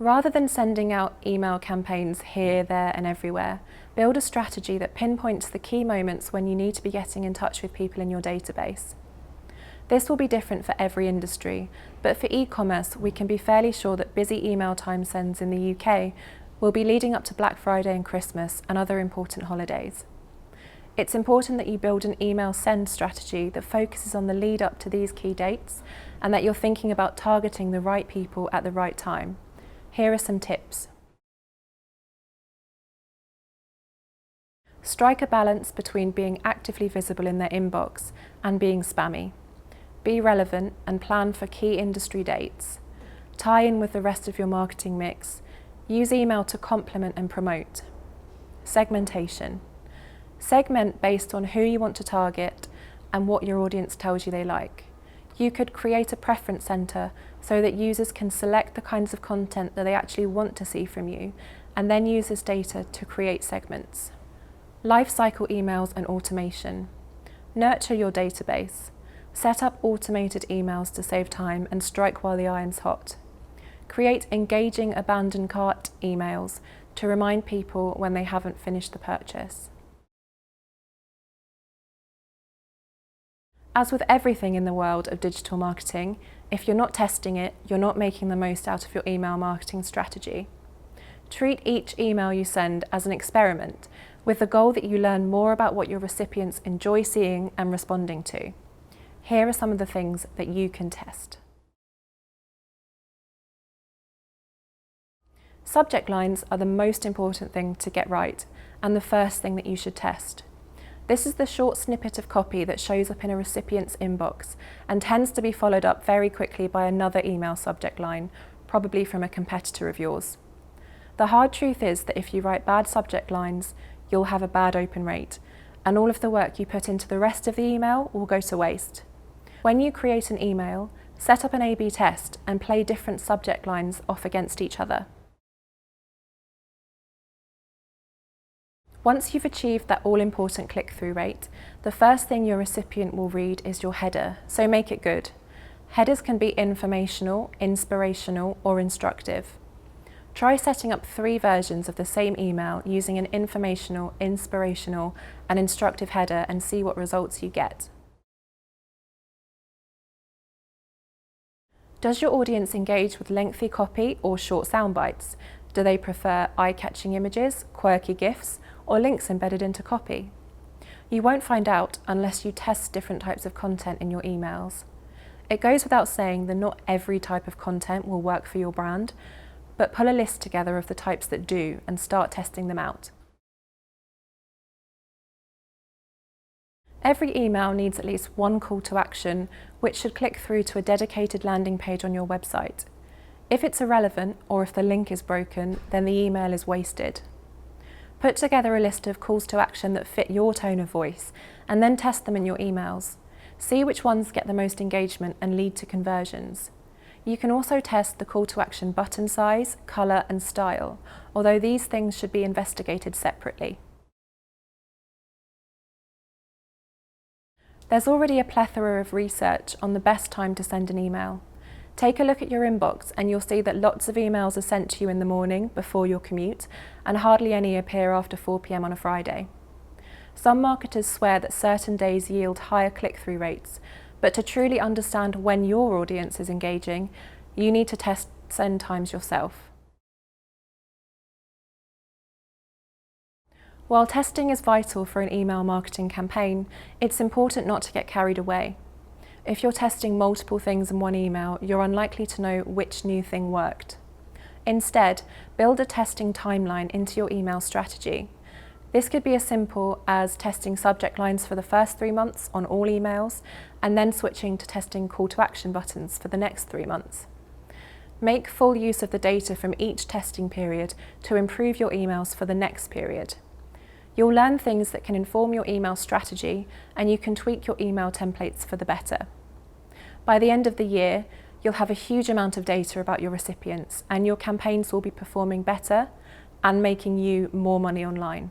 Rather than sending out email campaigns here, there and everywhere, build a strategy that pinpoints the key moments when you need to be getting in touch with people in your database. This will be different for every industry, but for e-commerce we can be fairly sure that busy email time sends in the UK will be leading up to Black Friday and Christmas and other important holidays. It's important that you build an email send strategy that focuses on the lead up to these key dates and that you're thinking about targeting the right people at the right time. Here are some tips. Strike a balance between being actively visible in their inbox and being spammy. Be relevant and plan for key industry dates. Tie in with the rest of your marketing mix. Use email to complement and promote. Segmentation. Segment based on who you want to target and what your audience tells you they like. You could create a preference center so that users can select the kinds of content that they actually want to see from you, and then use this data to create segments. Lifecycle emails and automation. Nurture your database. Set up automated emails to save time and strike while the iron's hot. Create engaging abandoned cart emails to remind people when they haven't finished the purchase. As with everything in the world of digital marketing, if you're not testing it, you're not making the most out of your email marketing strategy. Treat each email you send as an experiment, with the goal that you learn more about what your recipients enjoy seeing and responding to. Here are some of the things that you can test. Subject lines are the most important thing to get right, and the first thing that you should test. This is the short snippet of copy that shows up in a recipient's inbox and tends to be followed up very quickly by another email subject line, probably from a competitor of yours. The hard truth is that if you write bad subject lines, you'll have a bad open rate, and all of the work you put into the rest of the email will go to waste. When you create an email, set up an A/B test and play different subject lines off against each other. Once you've achieved that all-important click-through rate, the first thing your recipient will read is your header, so make it good. Headers can be informational, inspirational, or instructive. Try setting up 3 versions of the same email using an informational, inspirational, and instructive header and see what results you get. Does your audience engage with lengthy copy or short sound bites? Do they prefer eye-catching images, quirky GIFs, or links embedded into copy? You won't find out unless you test different types of content in your emails. It goes without saying that not every type of content will work for your brand, but pull a list together of the types that do and start testing them out. Every email needs at least one call to action, which should click through to a dedicated landing page on your website. If it's irrelevant or if the link is broken, then the email is wasted. Put together a list of calls to action that fit your tone of voice and then test them in your emails. See which ones get the most engagement and lead to conversions. You can also test the call to action button size, colour and style, although these things should be investigated separately. There's already a plethora of research on the best time to send an email. Take a look at your inbox and you'll see that lots of emails are sent to you in the morning before your commute and hardly any appear after 4 p.m. on a Friday. Some marketers swear that certain days yield higher click-through rates, but to truly understand when your audience is engaging, you need to test send times yourself. While testing is vital for an email marketing campaign, it's important not to get carried away. If you're testing multiple things in one email, you're unlikely to know which new thing worked. Instead, build a testing timeline into your email strategy. This could be as simple as testing subject lines for the first 3 months on all emails, and then switching to testing call to action buttons for the next 3 months. Make full use of the data from each testing period to improve your emails for the next period. You'll learn things that can inform your email strategy, and you can tweak your email templates for the better. By the end of the year, you'll have a huge amount of data about your recipients, and your campaigns will be performing better and making you more money online.